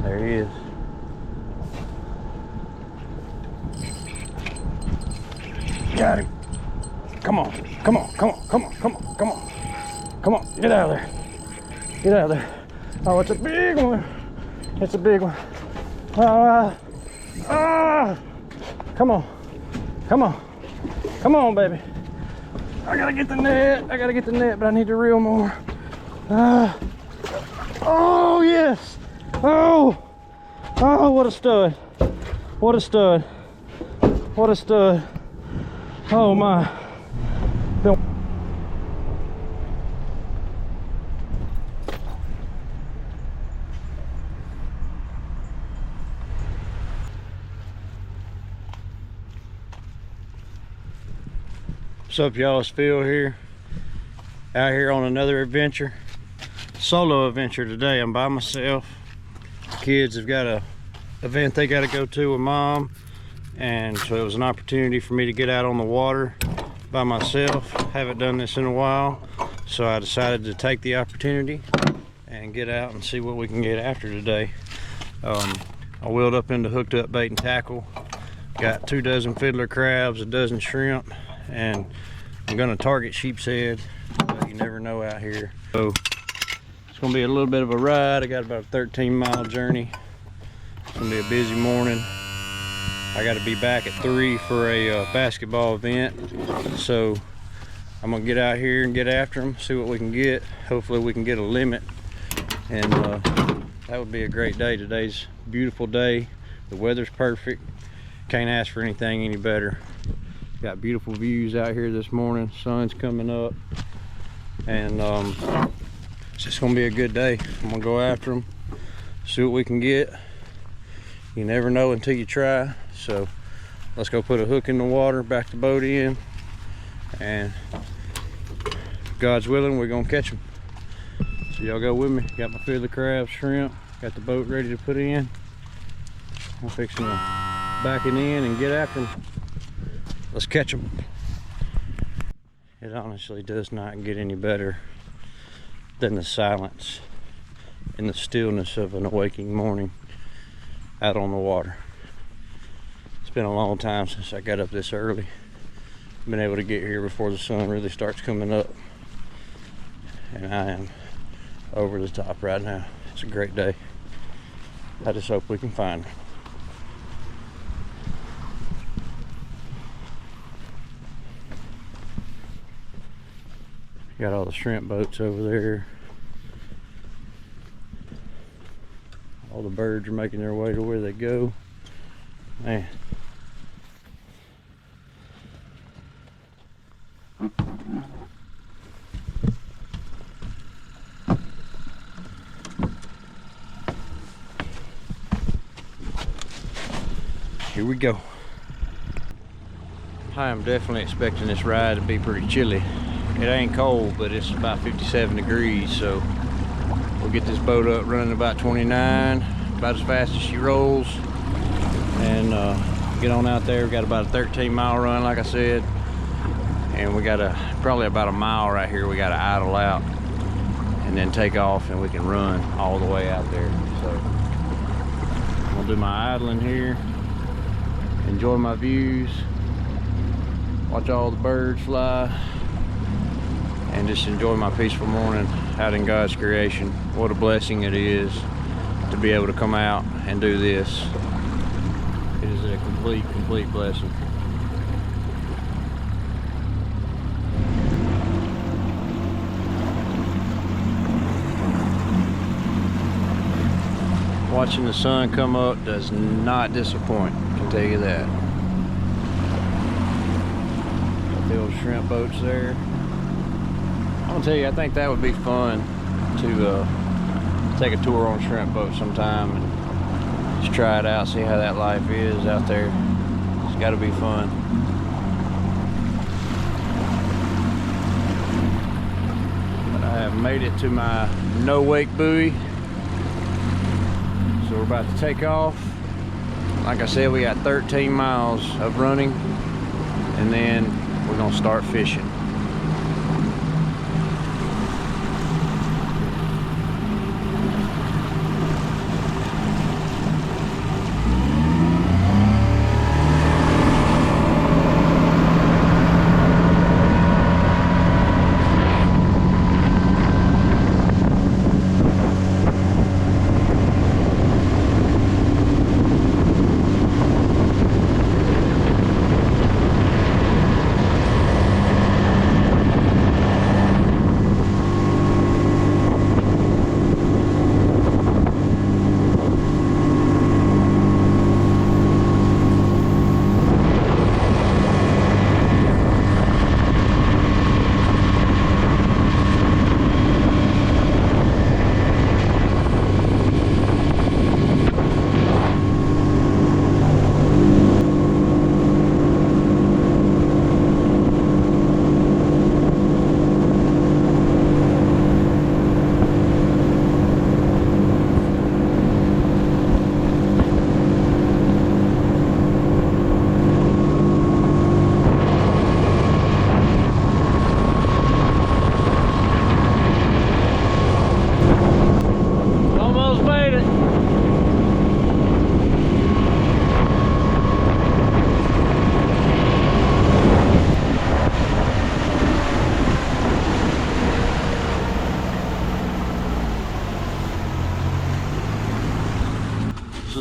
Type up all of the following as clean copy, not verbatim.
There he is. Got him. Come on, come on, come on, come on, come on, come on. Come on, get out of there. Get out of there. Oh, it's a big one. It's a big one. Come on. Come on. Come on, baby. I gotta get the net. I gotta get the net, but I need to reel more. Oh, yes. Oh, what a stud. What a stud. What a stud. Oh, my. What's up, y'all? It's Phil here, out here on another adventure, solo adventure today. I'm by myself. Kids have got a event they got to go to with mom, and so it was an opportunity for me to get out on the water by myself. Haven't done this in a while, so I decided to take the opportunity and get out and see what we can get after today. I wheeled up into hooked up bait and tackle. Got 2 dozen fiddler crabs, a dozen shrimp, and I'm gonna target sheepshead, but you never know out here. So it's gonna be a little bit of a ride. I got about a 13-mile journey. It's gonna be a busy morning. I got to be back at 3 for a basketball event, so I'm gonna get out here and get after them, see what we can get. Hopefully we can get a limit, and that would be a great day. Today's a beautiful day. The weather's perfect. Can't ask for anything any better. Got beautiful views out here this morning. Sun's coming up, and it's just gonna be a good day. I'm gonna go after them, see what we can get. You never know until you try. So let's go put a hook in the water, back the boat in, and if God's willing, we're gonna catch them. So y'all go with me. Got my fiddler crabs, shrimp, got the boat ready to put in. I'm fixing to back it in and get after them. Let's catch them. It honestly does not get any better than the silence and the stillness of an awakening morning out on the water. It's been a long time since I got up this early. Been able to get here before the sun really starts coming up, and I am over the top right now. It's a great day. I just hope we can find them. Got all the shrimp boats over there. All the birds are making their way to where they go. Man. Here we go. I am definitely expecting this ride to be pretty chilly. It ain't cold, but it's about 57 degrees, so we'll get this boat up running about 29, about as fast as she rolls, and get on out there. We got about a 13-mile run, like I said, and we got probably about a mile right here. We got to idle out and then take off, and we can run all the way out there. So I'm gonna do my idling here, enjoy my views, watch all the birds fly, and just enjoy my peaceful morning out in God's creation. What a blessing it is to be able to come out and do this. It is a complete blessing. Watching the sun come up does not disappoint, I can tell you that. Got the old shrimp boats there. I'm gonna tell you, I think that would be fun to take a tour on a shrimp boat sometime and just try it out, see how that life is out there. It's got to be fun. But I have made it to my no wake buoy, so we're about to take off. Like I said, we got 13 miles of running, and then we're gonna start fishing.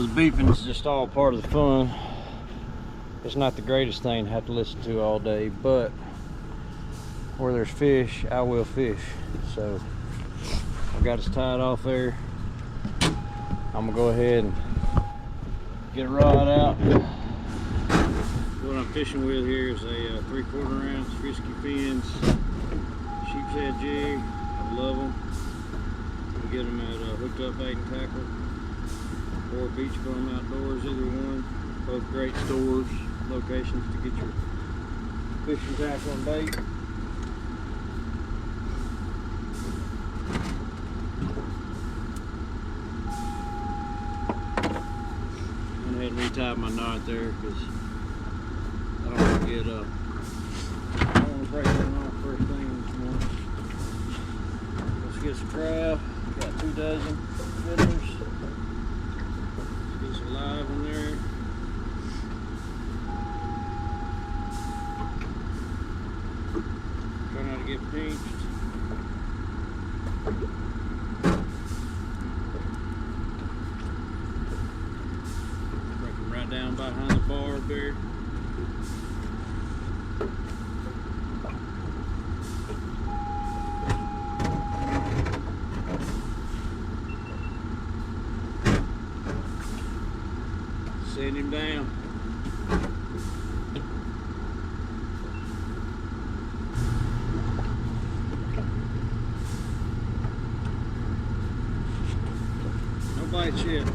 So the beeping is just all part of the fun. It's not the greatest thing to have to listen to all day, but where there's fish, I will fish. So I got us tied off there. I'm gonna go ahead and get a rod out. What I'm fishing with here is a 3/4 ounce Risky Fins Sheepshead jig. I love them. You can get them at Hooked Up Bait and Tackle or Beach Bum Outdoors, either one. Both great stores, locations to get your fishing tackle and bait. Went ahead and retied my knot there because I don't want to get I don't want to break that knot first thing this morning. Let's get some crab. Got 2 dozen fiddlers. Let's get some live in there. Try not to get pinched. Break them right down behind the barb there. Send him down. No bites yet.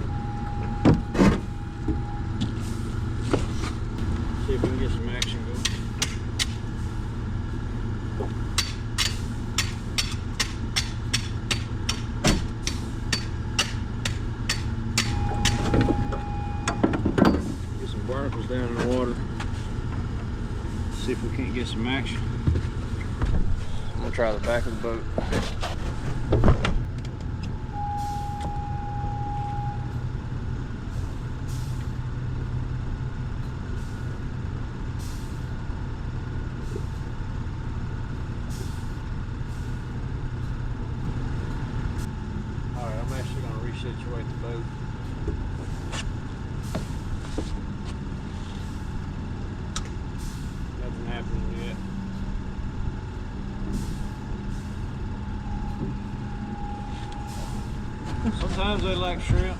See if we can get some action going. Barnacles down in the water. See if we can't get some action. I'm gonna try the back of the boat. Alright, I'm actually gonna resituate the boat. Nothing happening yet. Sometimes they like shrimp,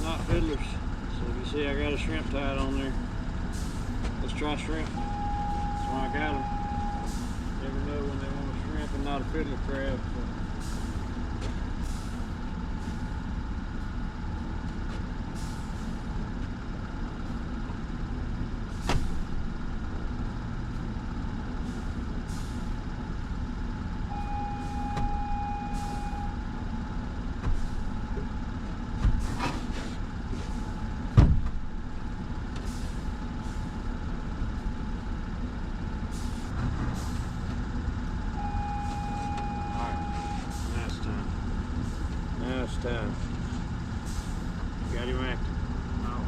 not fiddlers. So if you see I got a shrimp tied on there, let's try shrimp. That's why I got them. Never know when they want a shrimp and not a fiddler crab. So. It's time. Got him active. Ow.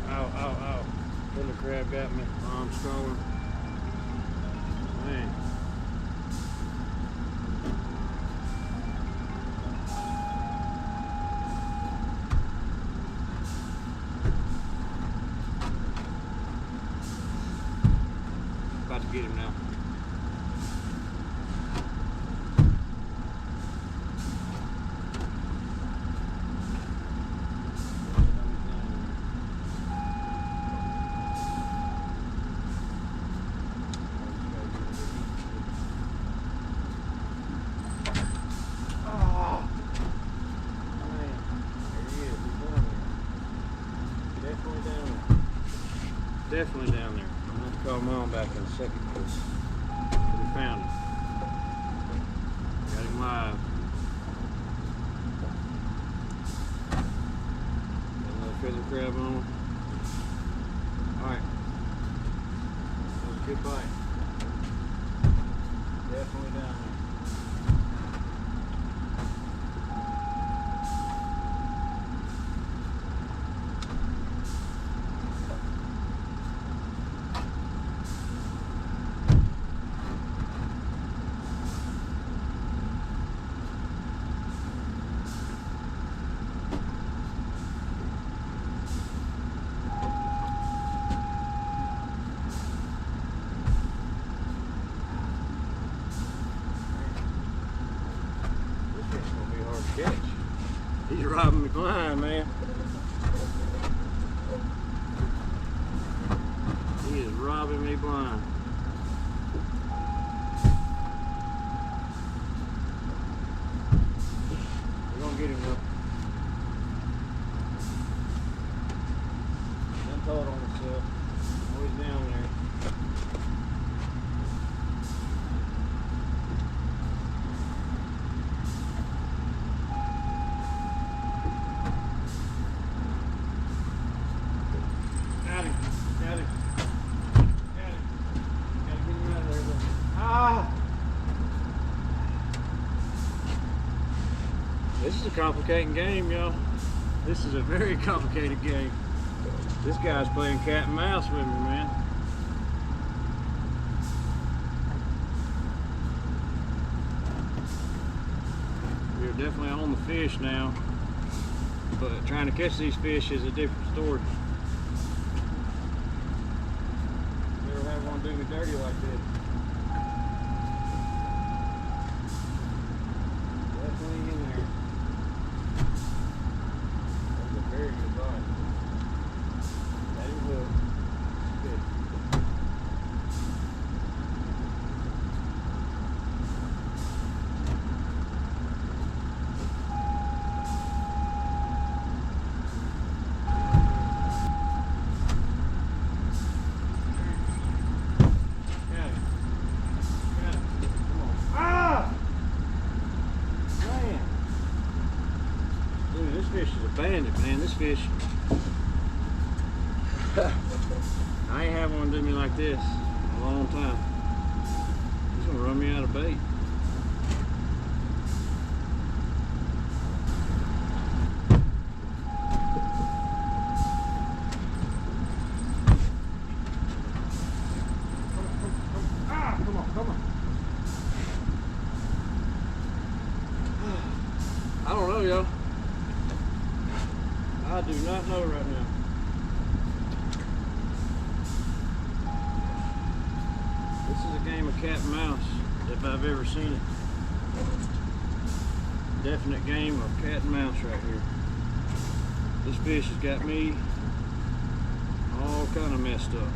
Ow, ow, ow. Fiddler crab got me. I'm scrolling. Man. About to get him now. Definitely down there. I'm going to have to call Mom back in a second because we found him. Got him live. Got another fiddler crab on. Alright. That was a good bite. Definitely down there. catch. He's robbing me blind, man. He is robbing me blind. We're gonna get him though. Done told on himself. Always down there. Got him. Got him. Got him. Gotta get him out of there though. Ah! This is a complicated game, y'all. This is a very complicated game. This guy's playing cat and mouse with me, man. We're definitely on the fish now, but trying to catch these fish is a different story. Never had one do me dirty like this. Definitely in there. That's a very good bite. That is good. Good. Fish is a bandit, man. This fish, I ain't had one do me like this in a long time. He's gonna run me out of bait. Come on, come on. I don't know, y'all. I do not know right now. This is a game of cat and mouse, if I've ever seen it. Definite game of cat and mouse right here. This fish has got me all kind of messed up.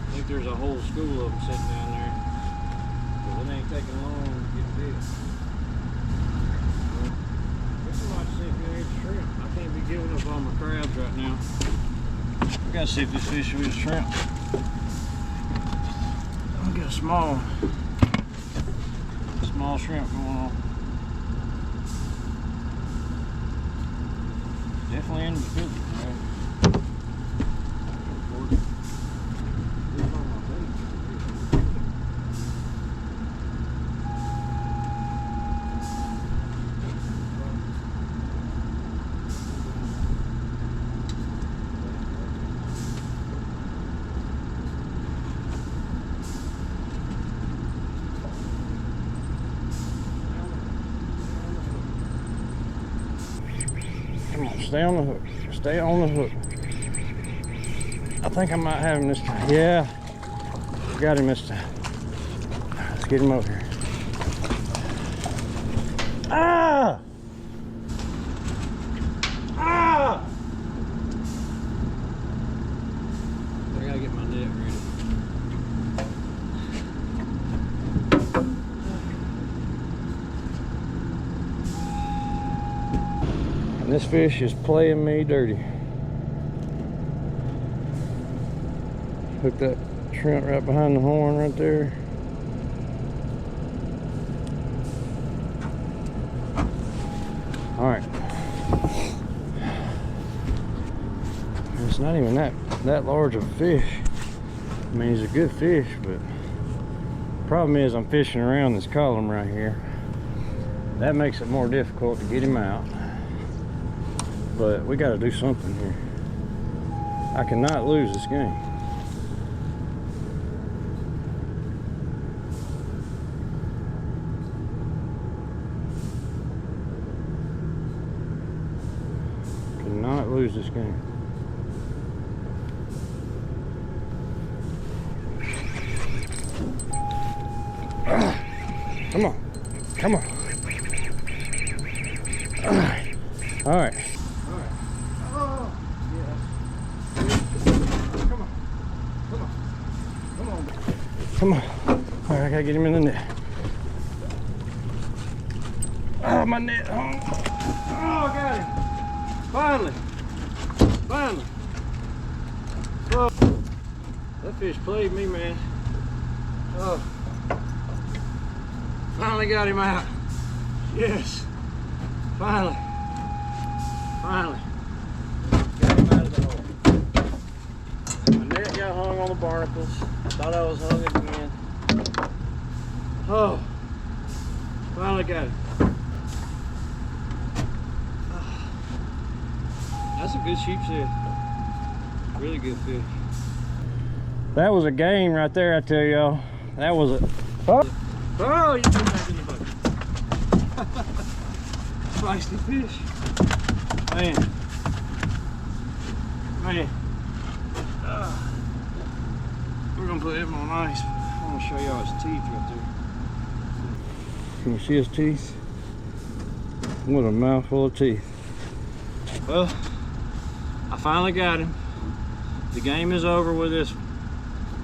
I think there's a whole school of them sitting down there. But it ain't taking long to get big. See if we eat shrimp. I can't be giving up all my crabs right now. I gotta see if this fish will eat shrimp. I'll get a small shrimp going on. Definitely into the business, man. Come on, stay on the hook. Stay on the hook. I think I might have him this time. Yeah, got him this time. Let's get him over here. Ah! Ah! I gotta get my net ready. This fish is playing me dirty. Hook that shrimp right behind the horn right there. All right. It's not even that large of a fish. I mean, he's a good fish, but the problem is I'm fishing around this column right here. That makes it more difficult to get him out. But we got to do something here. I cannot lose this game. Cannot lose this game. Come on. Come on. All right. All right. All right. Oh, yes. Come on. Come on. Come on. Come on. All right, I gotta get him in the net. Oh, my net. Oh, I got him. Finally. Finally. Oh, that fish played me, man. Oh. Finally got him out. Yes. Finally. Finally. Got him out of the hole. My net got hung on the barnacles. Thought I was hung again. Oh. Finally got him. That's a good sheepshead. Really good fish. That was a game right there, I tell y'all. That was a... Oh, oh, you put it back in the bucket. Feisty fish. Man. Man. We're gonna put him on ice. I'm gonna show y'all his teeth right there. Can you see his teeth? What a mouthful of teeth. Well, I finally got him. The game is over with this one.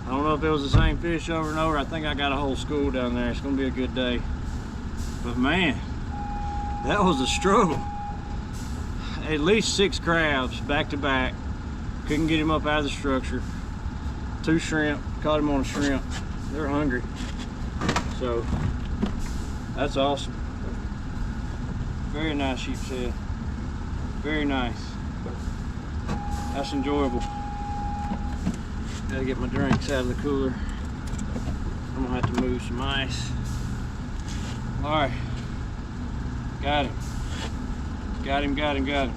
I don't know if it was the same fish over and over. I think I got a whole school down there. It's gonna be a good day. But man, that was a struggle. At least 6 crabs back to back. Couldn't get him up out of the structure. 2 shrimp, caught him on a shrimp. They're hungry. So, that's awesome. Very nice sheepshead. Very nice. That's enjoyable. Gotta get my drinks out of the cooler. I'm gonna have to move some ice. All right, got him. Got him, got him, got him.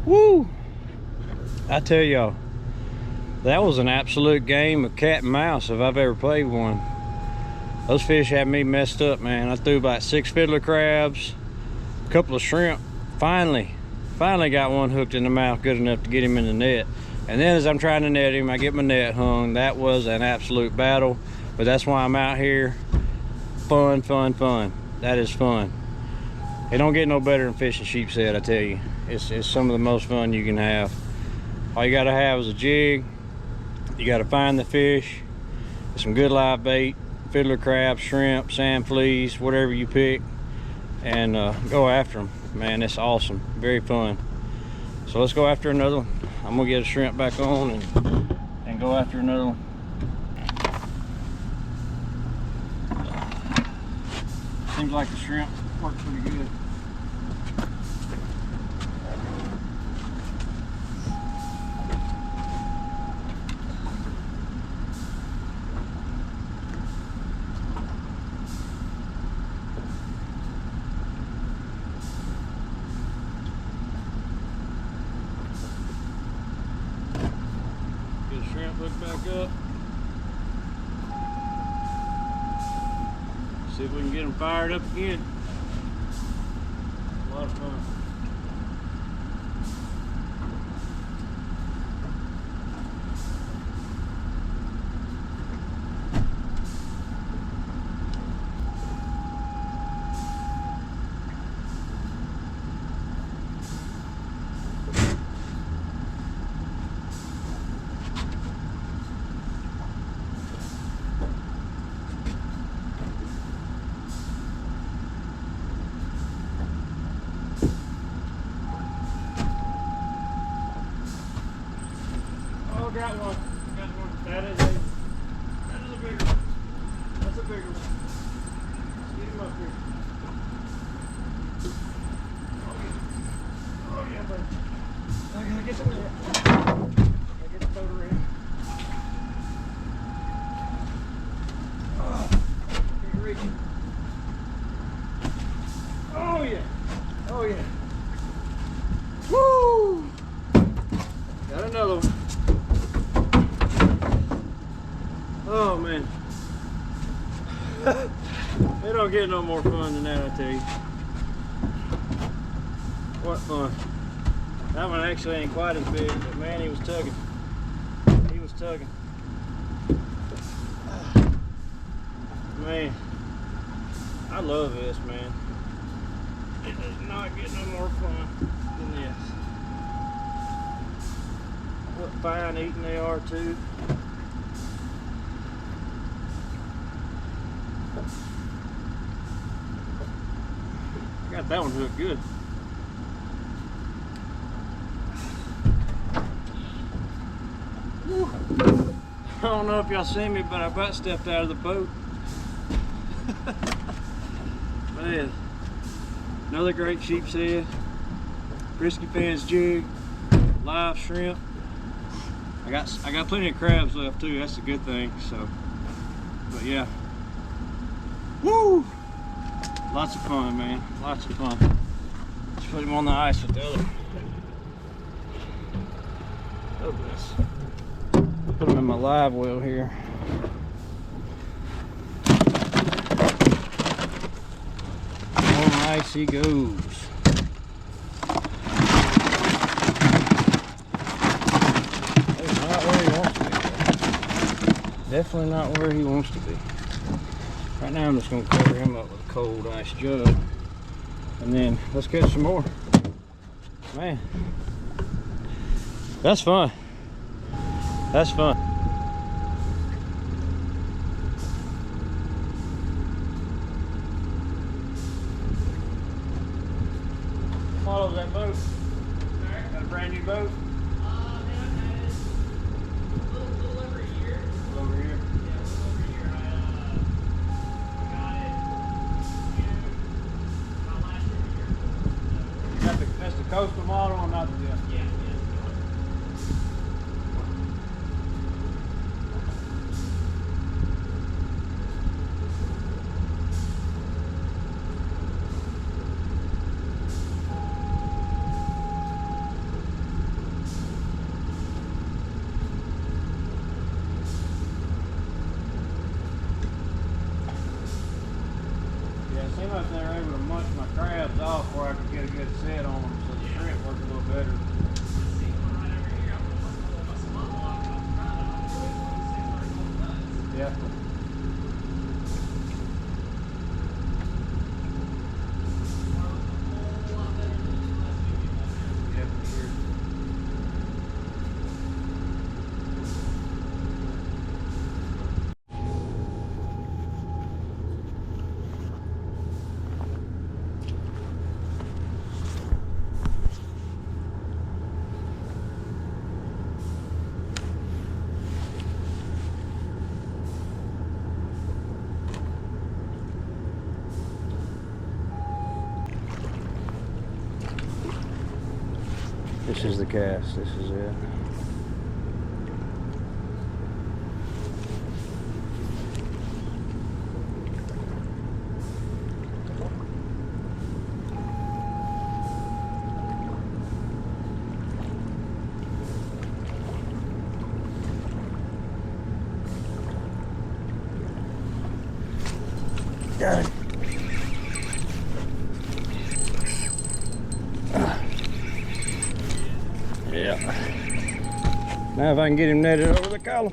Woo! I tell y'all, that was an absolute game of cat and mouse if I've ever played one. Those fish had me messed up, man. I threw about 6 fiddler crabs, a couple of shrimp. Finally got one hooked in the mouth good enough to get him in the net. And then as I'm trying to net him, I get my net hung. That was an absolute battle, but that's why I'm out here. Fun, fun, fun. That is fun. It don't get no better than fishing sheepshead, I tell you. It's some of the most fun you can have. All you gotta have is a jig. You gotta find the fish, some good live bait, fiddler crabs, shrimp, sand fleas, whatever you pick, and go after them. Man, it's awesome, very fun. So let's go after another one. I'm gonna get a shrimp back on and go after another one. Seems like the shrimp worked pretty good. Shrimp hook back up. See if we can get them fired up again. A lot of fun. Got one. Got one. That is a big one. That's a big one. Let's get him up here. Oh yeah, buddy. I gotta get the net. I get the boat around. Oh, big reach. Oh yeah. Oh yeah. Woo! Got another one. Oh man, it don't get no more fun than that, I tell you. What fun. That one actually ain't quite as big, but man, he was tugging. He was tugging. Man, I love this, man. It does not get no more fun than this. What fine eating they are too. Got that one hooked good. Woo. I don't know if y'all see me, but I about stepped out of the boat. Man, another great sheepshead. Frisky Fans jig, live shrimp. I got plenty of crabs left too. That's a good thing. So, but yeah, woo! Lots of fun, man. Lots of fun. Let's put him on the ice with the other. Oh, bless. Put him in my live well here. On the ice he goes. That's not where he wants to be. Definitely not where he wants to be. Right now I'm just going to cover him up with a cold ice jug. And then let's catch some more. Man, that's fun. That's fun. Follow that boat. Got a brand new boat. Little over a year. Over here. Yeah, a little over a year. I got it about last year. That's the coastal model or not the Yeah. It seemed like they were able to munch my crabs off where I could get a good set on them, so the shrimp worked a little better. See one right over here. I'm gonna put my small block up front. I'm gonna do it 26 nuts. Yeah. A whole lot better than the last video. Yeah, for sure. This is the cast, this is it. Got it. Yeah. Now if I can get him netted over the column.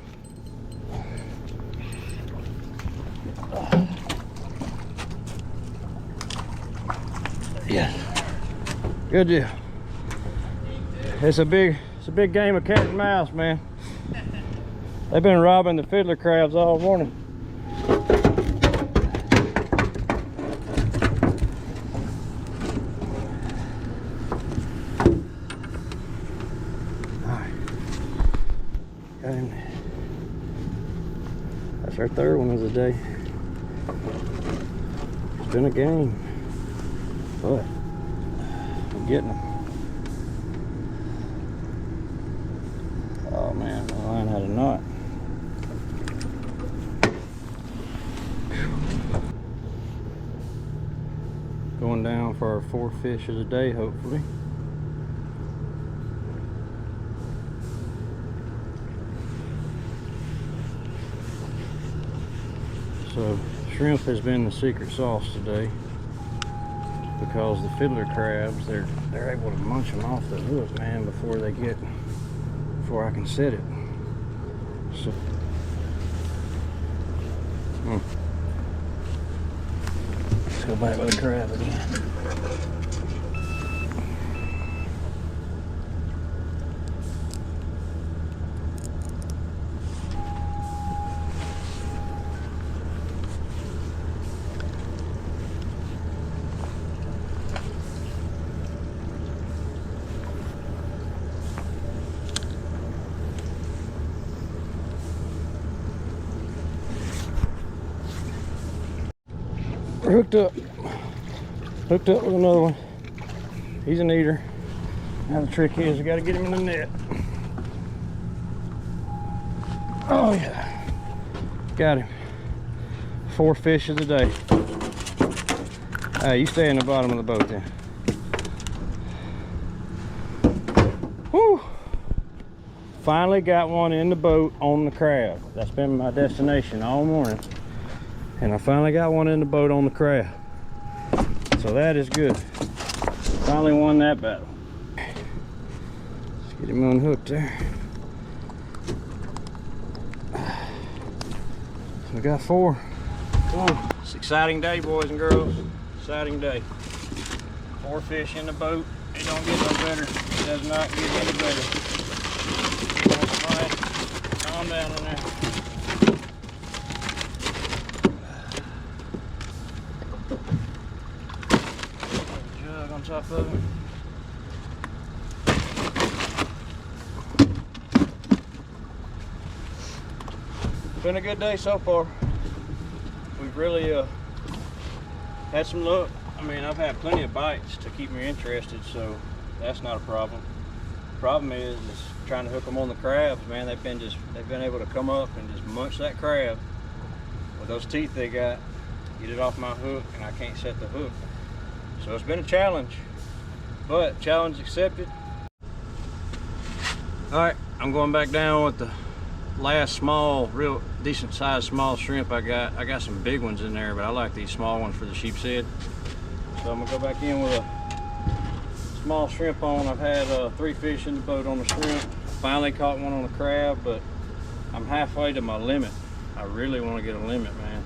Yeah. Good deal. It's a big game of cat and mouse, man. They've been robbing the fiddler crabs all morning. That's our third one of the day. It's been a game, but we're getting them. Oh man, the line had a knot. Going down for our fourth fish of the day, hopefully. So shrimp has been the secret sauce today because the fiddler crabs, they're able to munch them off the hook, man, before I can set it. So Let's go back with the crab again. We're hooked up with another one. He's an eater. Now the trick is we got to get him in the net. Oh yeah, got him. 4 fish of the day. Hey, you stay in the bottom of the boat then. Woo! Finally got one in the boat on the crab. That's been my destination all morning. And I finally got one in the boat on the crab. So that is good. Finally won that battle. Let's get him unhooked there. We got 4. Oh, it's an exciting day, boys and girls. Exciting day. 4 fish in the boat. It don't get no better. It does not get any better. All right, calm down in there. Jug on top of it. Been a good day so far. We've really had some luck. I mean, I've had plenty of bites to keep me interested, so that's not a problem. The problem is trying to hook them on the crabs, man. They've been able to come up and just munch that crab with those teeth they got, get it off my hook, and I can't set the hook. So it's been a challenge, but challenge accepted. All right, I'm going back down with the last small, real decent sized small shrimp I got. I got some big ones in there, but I like these small ones for the Sheepshead. So I'm gonna go back in with a small shrimp on. I've had 3 fish in the boat on the shrimp. Finally caught one on the crab, but I'm halfway to my limit. I really want to get a limit, man.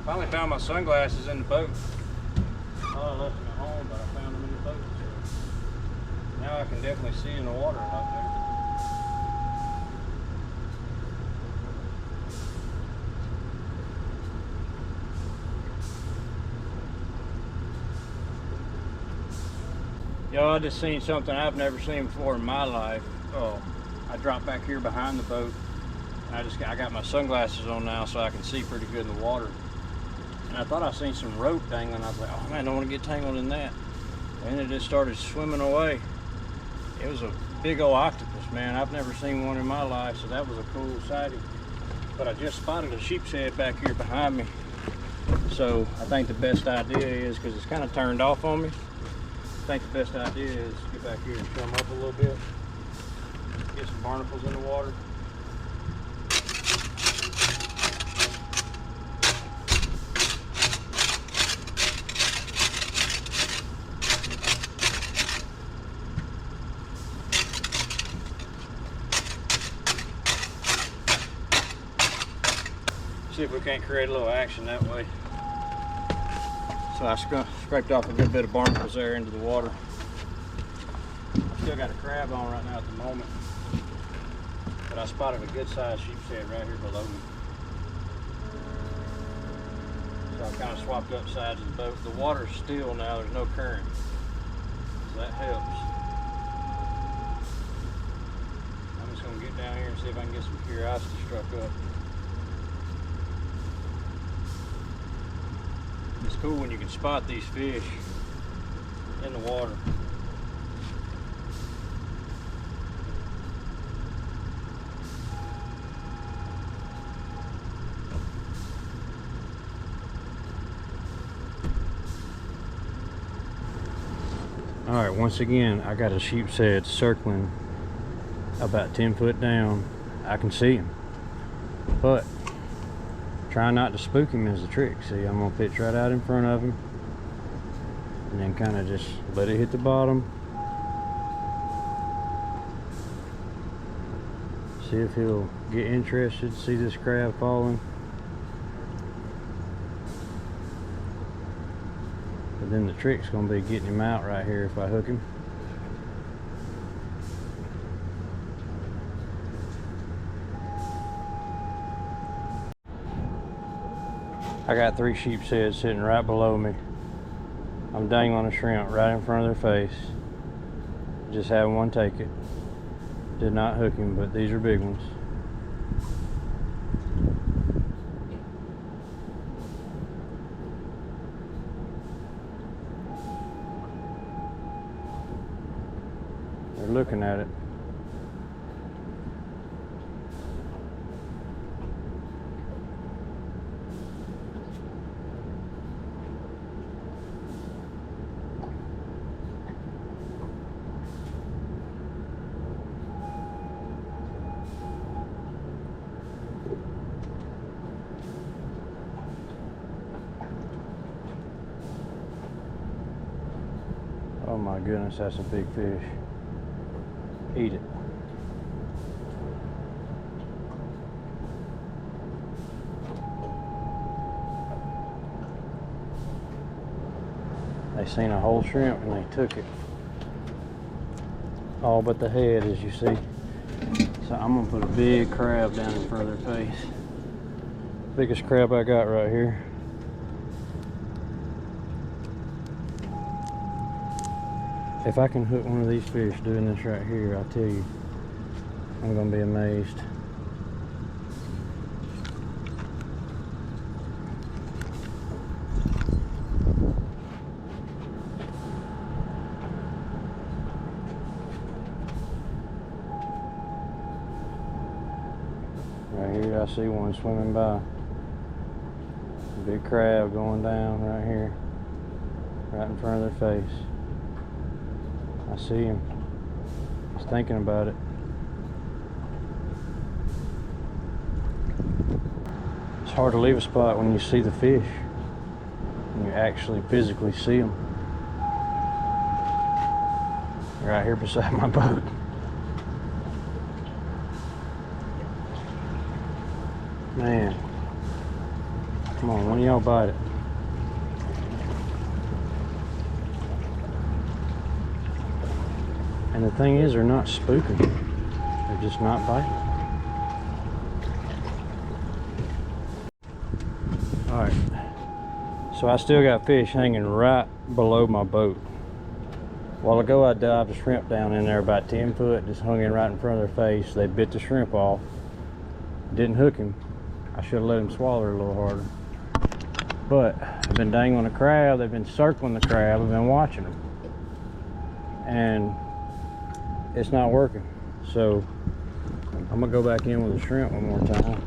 Finally found my sunglasses in the boat. Oh, I left them at home, but I found them in the boat. So now I can definitely see in the water a lot better. Yo, I just seen something I've never seen before in my life. Oh, I dropped back here behind the boat. And I got my sunglasses on now so I can see pretty good in the water. And I thought I seen some rope dangling. I was like, oh man, I don't want to get tangled in that. And it just started swimming away. It was a big old octopus, man. I've never seen one in my life, so that was a cool sighting. But I just spotted a sheepshead back here behind me. So I think the best idea is, because it's kind of turned off on me, I think the best idea is get back here and trim up a little bit. Get some barnacles in the water. See if we can't create a little action that way. So I scraped off a good bit of barnacles there into the water. Still got a crab on right now at the moment, but I spotted a good sized sheepshead right here below me. So I kind of swapped up sides of the boat. The water's still now, there's no current, so that helps. I'm just gonna get down here and see if I can get some curiosity struck up. It's cool when you can spot these fish in the water. All right, once again, I got a sheepshead circling about 10 foot down. I can see him. But trying not to spook him is the trick. See, I'm gonna pitch right out in front of him and then kind of just let it hit the bottom. See if he'll get interested, see this crab falling. But then the trick's gonna be getting him out right here if I hook him. I got 3 sheepsheads sitting right below me. I'm dangling a shrimp right in front of their face. Just had one take it. Did not hook him, but these are big ones. They're looking at it. Oh my goodness, that's a big fish. Eat it. They seen a whole shrimp and they took it. All but the head, as you see. So I'm gonna put a big crab down in front of their face. Biggest crab I got right here. If I can hook one of these fish doing this right here, I'll tell you, I'm gonna be amazed. Right here, I see one swimming by. Big crab going down right here, right in front of their face. I see him. He's thinking about it. It's hard to leave a spot when you see the fish, when you actually physically see them. Right here beside my boat. Man, come on, one of y'all bite it. And the thing is, they're not spooking. They're just not biting. Alright. So I still got fish hanging right below my boat. A while ago I dived a shrimp down in there about 10 foot, just hung in right in front of their face. They bit the shrimp off. Didn't hook him. I should have let him swallow it a little harder. But I've been dangling a crab. They've been circling the crab. I've been watching them. And it's not working. So I'm gonna go back in with a shrimp one more time.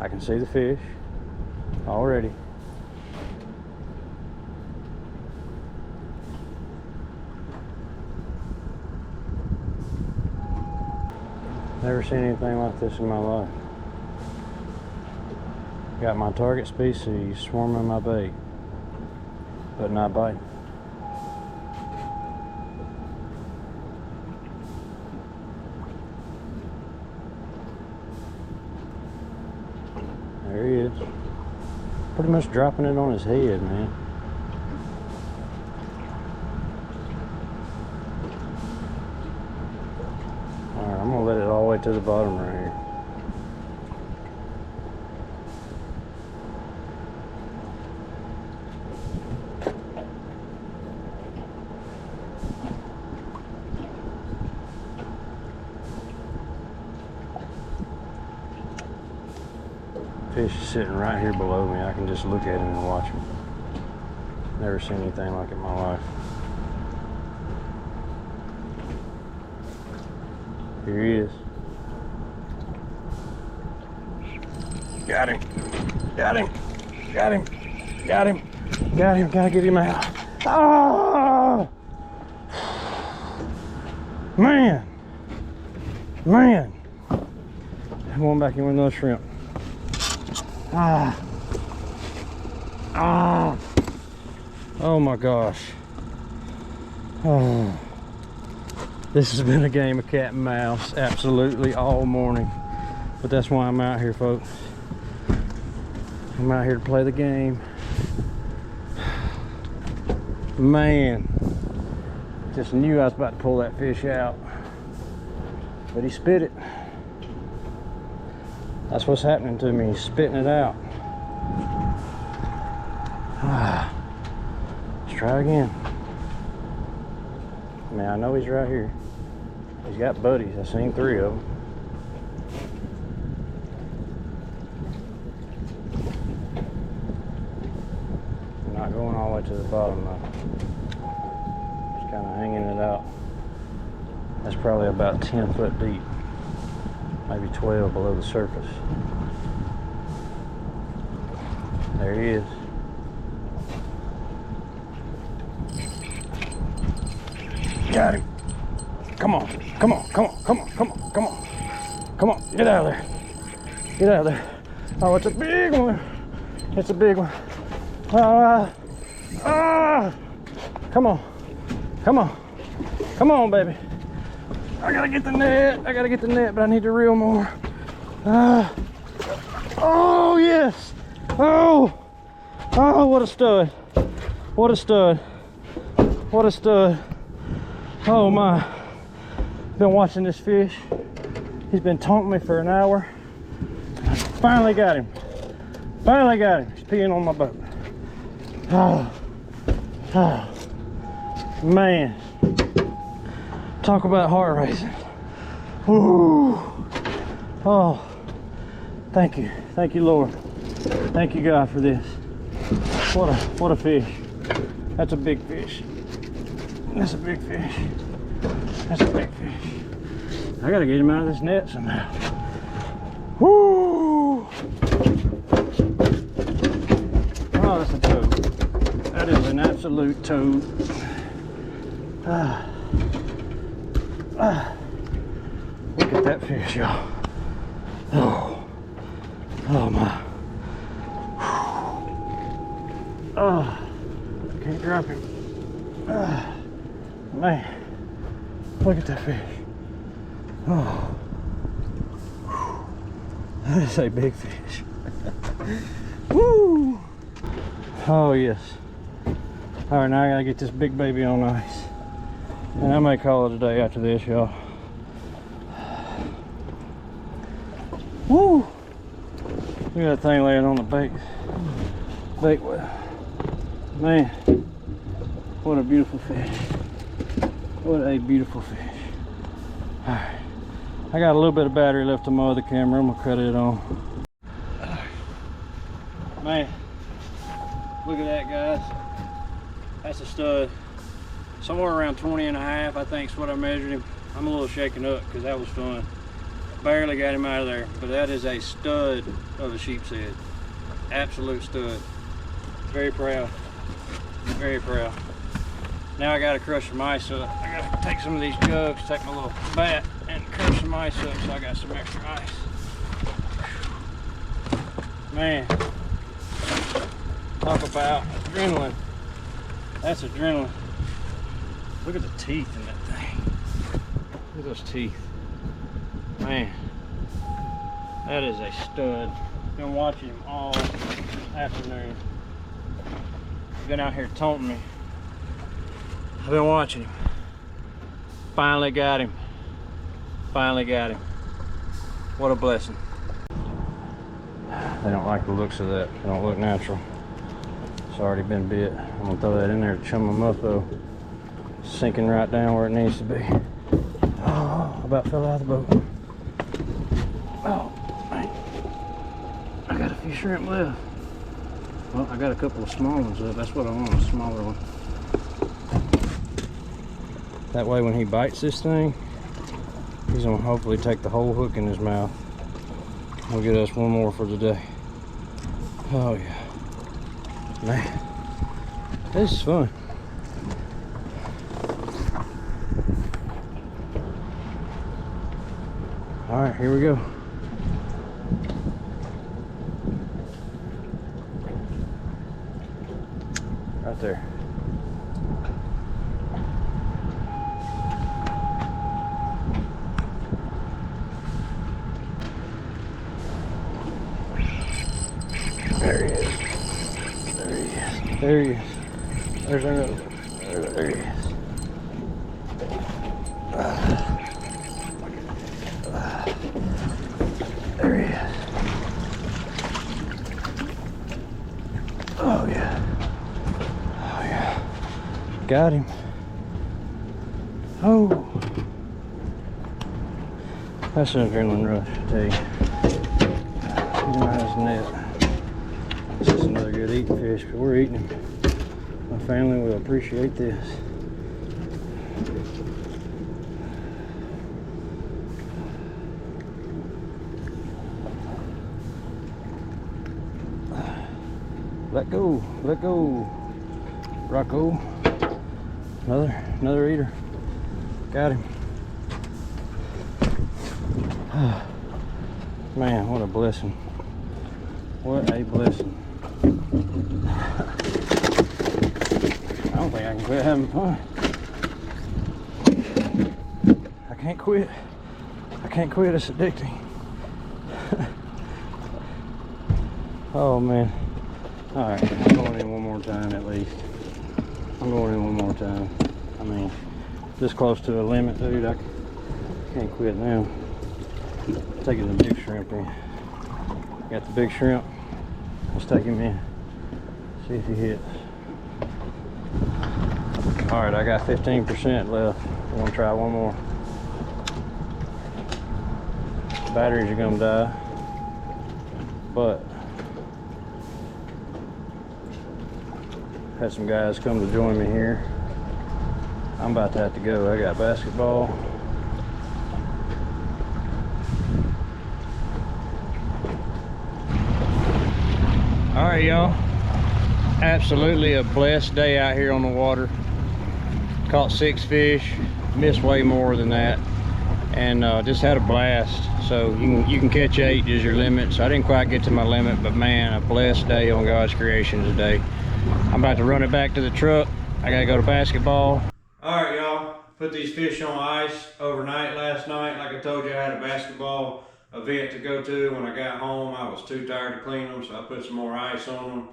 I can see the fish already. Never seen anything like this in my life. Got my target species swarming my bait, but not biting. There he is. Pretty much dropping it on his head, man. Alright, I'm gonna let it all the way to the bottom right here. Fish is sitting right here below me. I can just look at him and watch him. Never seen anything like it in my life. Here he is. Got him. Got him. Got him. Got him. Got him. Gotta get him out. Oh! Man. Man. Going back in with another shrimp. Ah. Ah. Oh my gosh. Oh. This has been a game of cat and mouse absolutely all morning. But that's why I'm out here, folks. I'm out here to play the game. Man, just knew I was about to pull that fish out. But he spit it. That's what's happening to me. He's spitting it out. Let's try again. Man, I know he's right here. He's got buddies. I've seen 3 of them. I'm not going all the way to the bottom though. Just kind of hanging it out. That's probably about 10 foot deep. Maybe 12 below the surface. There he is. Got him. Come on, come on, come on, come on, come on, come on. Come on, get out of there. Get out of there. Oh, it's a big one. It's a big one. Come on. Come on. Come on, baby. I gotta get the net. I gotta get the net, but I need to reel more. Oh, yes. Oh. Oh, what a stud. What a stud. What a stud. Oh my. Been watching this fish. He's been taunting me for an hour. I finally got him. Finally got him. He's peeing on my boat. Oh. Oh. Man. Talk about heart racing. Woo. Oh. Thank you. Thank you, Lord. Thank you, God, for this. What a fish. That's a big fish. That's a big fish. That's a big fish. I gotta get him out of this net somehow. Woo! Oh, that's a toad. That is an absolute toad. Look at that fish, y'all. Oh. Oh my. Oh. Can't drop him. Man, look at that fish. Oh, that is a big fish. Woo! Oh yes. All right, now I gotta get this big baby on ice, and I may call it a day after this, y'all. Woo! Look at that thing laying on the bait well. Man, what a beautiful fish. What a beautiful fish. Alright. I got a little bit of battery left on my other camera. I'm gonna cut it on. Man, look at that, guys. That's a stud. Somewhere around 20 and a half, I think is what I measured him. I'm a little shaken up because that was fun. Barely got him out of there, but that is a stud of a sheepshead. Absolute stud. Very proud. Very proud. Now I gotta crush some ice up. I gotta take some of these jugs, take my little bat and crush some ice up so I got some extra ice. Man, talk about adrenaline. That's adrenaline. Look at the teeth in that thing. Look at those teeth. Man, that is a stud. Been watching him all afternoon. Been out here taunting me. I've been watching him. Finally got him. Finally got him. What a blessing. They don't like the looks of that. They don't look natural. It's already been bit. I'm gonna throw that in there to chum them up though. Sinking right down where it needs to be. Oh, I about fell out of the boat. Oh, man. I got a few shrimp left. Well, I got a couple of small ones left. That's what I want, a smaller one. That way when he bites this thing, he's gonna hopefully take the whole hook in his mouth. We'll get us one more for today. Oh yeah. Man, this is fun. All right, here we go. Right there. There he is. There he is. There he is. There's another one. There he is. There he is. Oh yeah. Oh yeah. Got him. Oh. That's an adrenaline rush, I tell you. He's in his net. This is another good eating fish, but we're eating him. My family will appreciate this. Let go, let go, Rocco. Another eater. Got him. Man, what a blessing. What a blessing. I don't think I can quit having fun. I can't quit. I can't quit, it's addicting. Oh man. Alright, I'm going in one more time at least. I'm going in one more time. I mean, this close to the limit, dude. I can't quit now. Taking the big shrimp in. Got the big shrimp. Let's take him in. See if he hits. Alright, I got 15% left. I'm gonna try one more. Batteries are gonna die. But had some guys come to join me here. I'm about to have to go. I got basketball. All right, y'all. Absolutely a blessed day out here on the water. Caught 6 fish. Missed way more than that, and just had a blast. So you can catch 8 is your limit. So I didn't quite get to my limit, but man, a blessed day on God's creation today. I'm about to run it back to the truck. I gotta go to basketball. All right, y'all. Put these fish on ice overnight last night. Like I told you, I had a basketball event to go to. When I got home, I was too tired to clean them, so I put some more ice on them,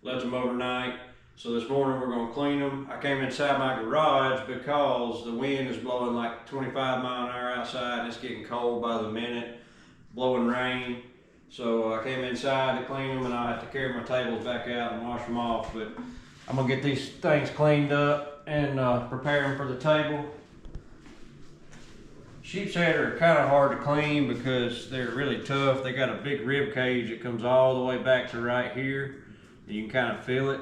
left them overnight. So this morning we're gonna clean them. I came inside my garage because the wind is blowing like 25 mile an hour outside, and it's getting cold by the minute, blowing rain. So I came inside to clean them, and I'll have to carry my tables back out and wash them off. But I'm gonna get these things cleaned up and prepare them for the table. Sheepshead are kind of hard to clean because they're really tough. They got a big rib cage that comes all the way back to right here. You can kind of feel it.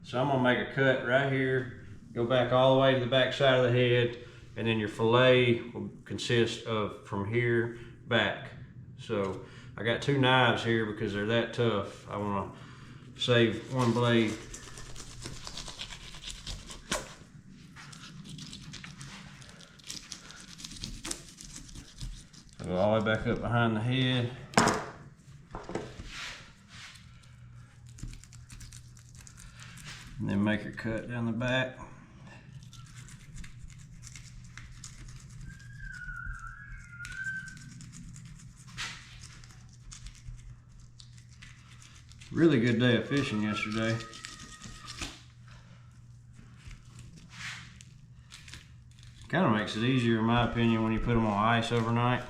So I'm gonna make a cut right here, go back all the way to the back side of the head, and then your fillet will consist of from here back. So I got 2 knives here because they're that tough. I wanna save one blade. So go all the way back up behind the head. And then make your cut down the back. Really good day of fishing yesterday. Kind of makes it easier, in my opinion, when you put them on ice overnight.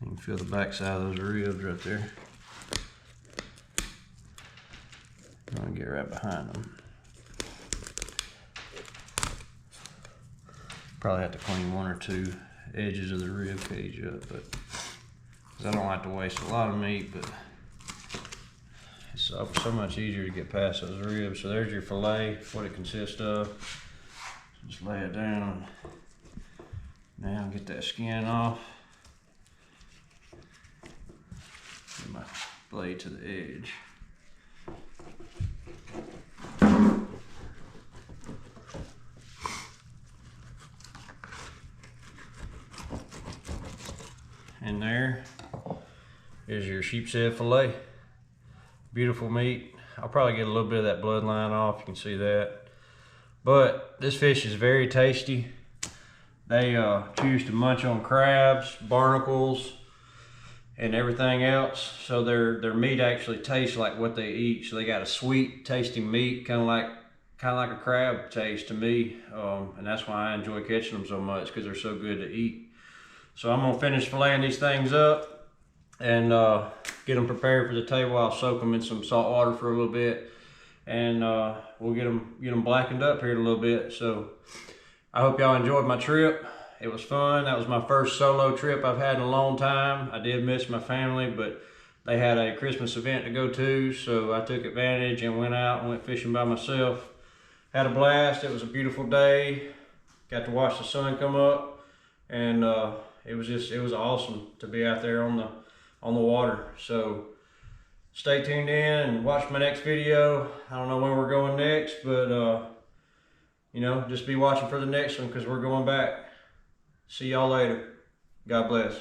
You can feel the back side of those ribs right there. I'm gonna get right behind them. Probably have to clean 1 or 2 edges of the rib cage up, but cause I don't like to waste a lot of meat, but it's so much easier to get past those ribs. So there's your fillet, what it consists of. Just lay it down. Now get that skin off. Get my blade to the edge. And there is your sheepshead fillet. Beautiful meat. I'll probably get a little bit of that bloodline off, you can see that. But this fish is very tasty. They choose to munch on crabs, barnacles, and everything else. So their meat actually tastes like what they eat. So they got a sweet tasting meat, kind of like a crab taste to me. And that's why I enjoy catching them so much, because they're so good to eat. So I'm gonna finish filleting these things up and get them prepared for the table. I'll soak them in some salt water for a little bit, and we'll get them blackened up here in a little bit. So I hope y'all enjoyed my trip. It was fun. That was my first solo trip I've had in a long time. I did miss my family, but they had a Christmas event to go to, so I took advantage and went out and went fishing by myself. Had a blast. It was a beautiful day. Got to watch the sun come up, and it was awesome to be out there on the water. So stay tuned in and watch my next video. I don't know when we're going next, but you know, just be watching for the next one, because we're going back. See y'all later. God bless.